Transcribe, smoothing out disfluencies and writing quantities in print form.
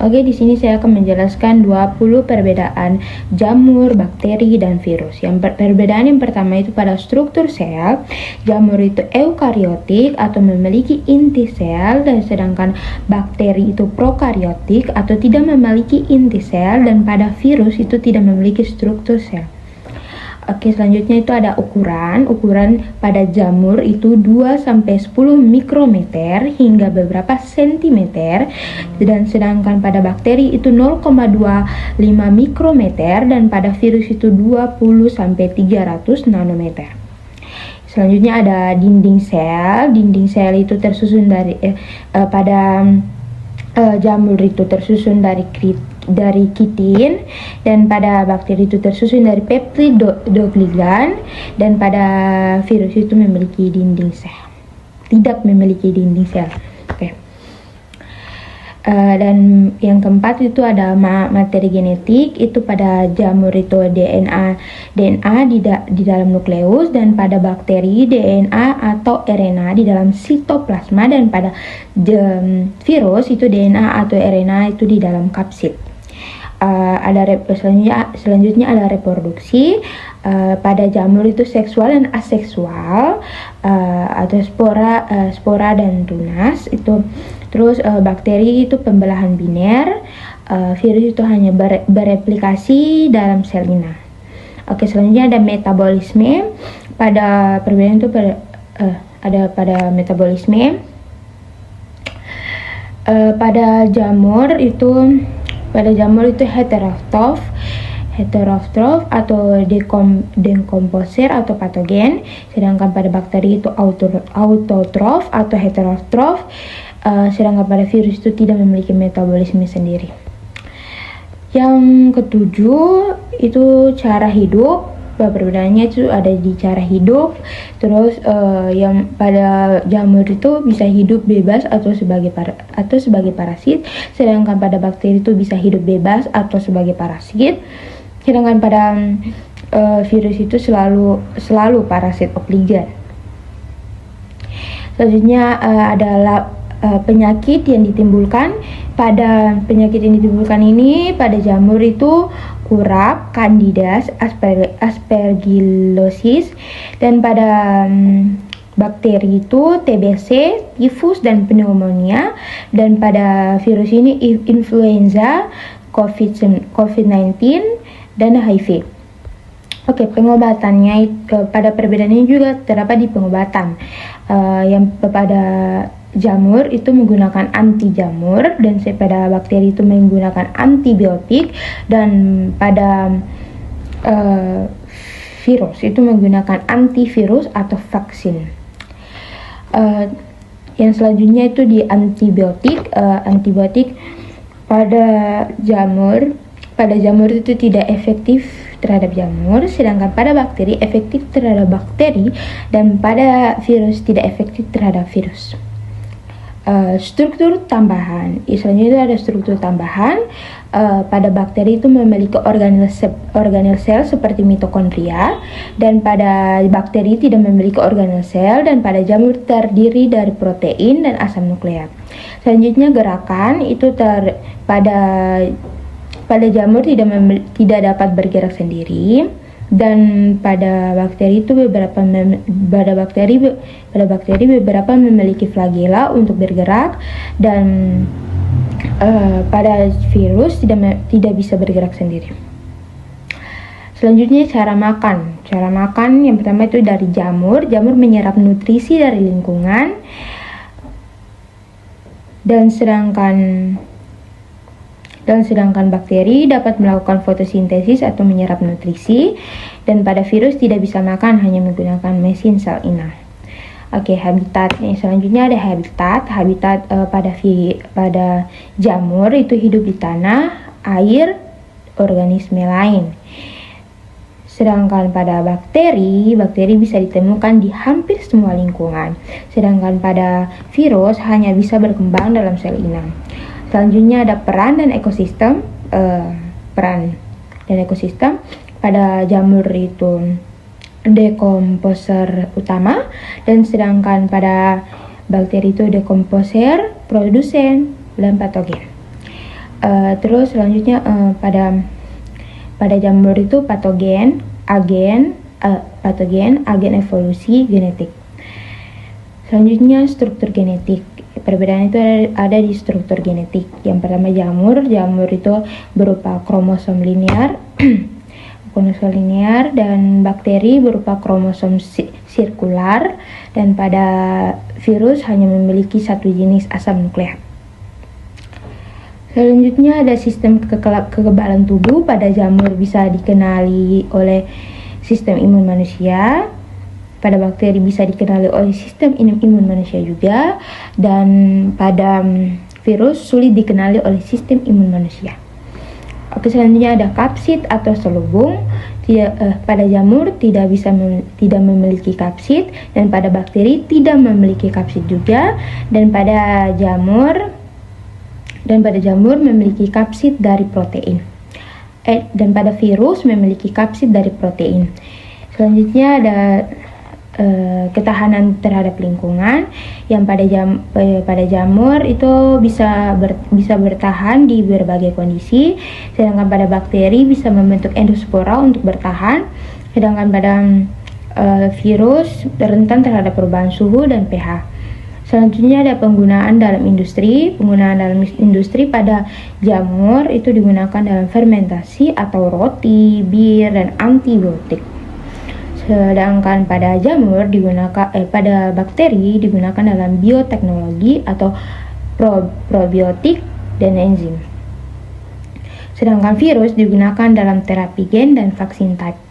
Oke, di sini saya akan menjelaskan 20 perbedaan jamur, bakteri, dan virus. Perbedaan yang pertama itu pada struktur sel. Jamur itu eukariotik atau memiliki inti sel, dan sedangkan bakteri itu prokariotik atau tidak memiliki inti sel, dan pada virus itu tidak memiliki struktur sel. Oke, selanjutnya itu ada ukuran. Ukuran pada jamur itu 2-10 mikrometer hingga beberapa sentimeter, dan sedangkan pada bakteri itu 0,25 mikrometer, dan pada virus itu 20-300 nanometer. Selanjutnya ada dinding sel. Dinding sel itu tersusun dari jamur itu tersusun dari kitin, dan pada bakteri itu tersusun dari peptidoglican, dan pada virus itu memiliki dinding sel, tidak memiliki dinding sel. Dan yang keempat itu ada materi genetik. Itu pada jamur itu DNA di dalam nukleus, dan pada bakteri DNA atau RNA di dalam sitoplasma, dan pada virus itu DNA atau RNA itu di dalam kapsid. Selanjutnya ada reproduksi. Pada jamur itu seksual dan aseksual, atau spora dan tunas itu. Terus bakteri itu pembelahan biner, virus itu hanya bereplikasi dalam sel inang. Oke, selanjutnya ada metabolisme. Pada perbedaan itu ada pada metabolisme. Pada jamur itu heterotroph atau dekomposer atau patogen, sedangkan pada bakteri itu autotroph atau heterotroph, sedangkan pada virus itu tidak memiliki metabolisme sendiri. Yang ketujuh itu cara hidup. Perbedaannya itu ada di cara hidup. Terus yang pada jamur itu bisa hidup bebas atau sebagai parasit, sedangkan pada bakteri itu bisa hidup bebas atau sebagai parasit, sedangkan pada virus itu selalu parasit obligat. Selanjutnya adalah penyakit yang ditimbulkan. Pada penyakit yang ditimbulkan ini pada jamur itu kurap, candida, aspergillosis, dan pada bakteri itu TBC, tifus, dan pneumonia, dan pada virus ini influenza, COVID-19, dan HIV. Oke, pengobatannya pada perbedaan ini juga terdapat di pengobatan. Yang pada jamur itu menggunakan anti jamur, dan pada bakteri itu menggunakan antibiotik, dan pada virus itu menggunakan antivirus atau vaksin. Yang selanjutnya itu di antibiotik. Antibiotik pada jamur itu tidak efektif terhadap jamur, sedangkan pada bakteri efektif terhadap bakteri, dan pada virus tidak efektif terhadap virus. Struktur tambahan. Selanjutnya itu ada struktur tambahan. Pada bakteri itu memiliki organel sel seperti mitokondria, dan pada bakteri tidak memiliki organel sel, dan pada jamur terdiri dari protein dan asam nukleat. Selanjutnya gerakan itu pada jamur tidak dapat bergerak sendiri, dan pada bakteri itu beberapa memiliki flagela untuk bergerak, dan pada virus tidak bisa bergerak sendiri. Selanjutnya cara makan. Cara makan yang pertama itu dari jamur. Jamur menyerap nutrisi dari lingkungan, dan sedangkan bakteri dapat melakukan fotosintesis atau menyerap nutrisi, dan pada virus tidak bisa makan, hanya menggunakan mesin sel inang. Oke, habitat. Selanjutnya ada habitat. Habitat pada jamur itu hidup di tanah, air, organisme lain. Sedangkan pada bakteri bisa ditemukan di hampir semua lingkungan. Sedangkan pada virus hanya bisa berkembang dalam sel inang. Selanjutnya ada peran dan ekosistem. Pada jamur itu dekomposer utama, dan sedangkan pada bakteri itu dekomposer, produsen, dan patogen. Terus selanjutnya pada jamur itu patogen, agen evolusi, genetik. Selanjutnya struktur genetik. Perbedaan itu ada di struktur genetik. Yang pertama jamur itu berupa kromosom linear, dan bakteri berupa kromosom sirkular, dan pada virus hanya memiliki satu jenis asam nukleat. Selanjutnya ada sistem kekebalan tubuh. Pada jamur bisa dikenali oleh sistem imun manusia. Pada bakteri bisa dikenali oleh sistem imun manusia juga. Dan pada virus sulit dikenali oleh sistem imun manusia. Oke, selanjutnya ada kapsid atau selubung. Pada jamur tidak memiliki kapsid, dan pada bakteri tidak memiliki kapsid juga. Dan pada jamur memiliki kapsid dari protein. Dan pada virus memiliki kapsid dari protein. Selanjutnya ada ketahanan terhadap lingkungan, yang pada jamur itu bisa bertahan di berbagai kondisi, sedangkan pada bakteri bisa membentuk endospora untuk bertahan, sedangkan pada virus rentan terhadap perubahan suhu dan pH. Selanjutnya ada penggunaan dalam industri. Penggunaan dalam industri pada jamur itu digunakan dalam fermentasi atau roti, bir, dan antibiotik. Sedangkan pada pada bakteri digunakan dalam bioteknologi atau probiotik dan enzim. Sedangkan virus digunakan dalam terapi gen dan vaksin type.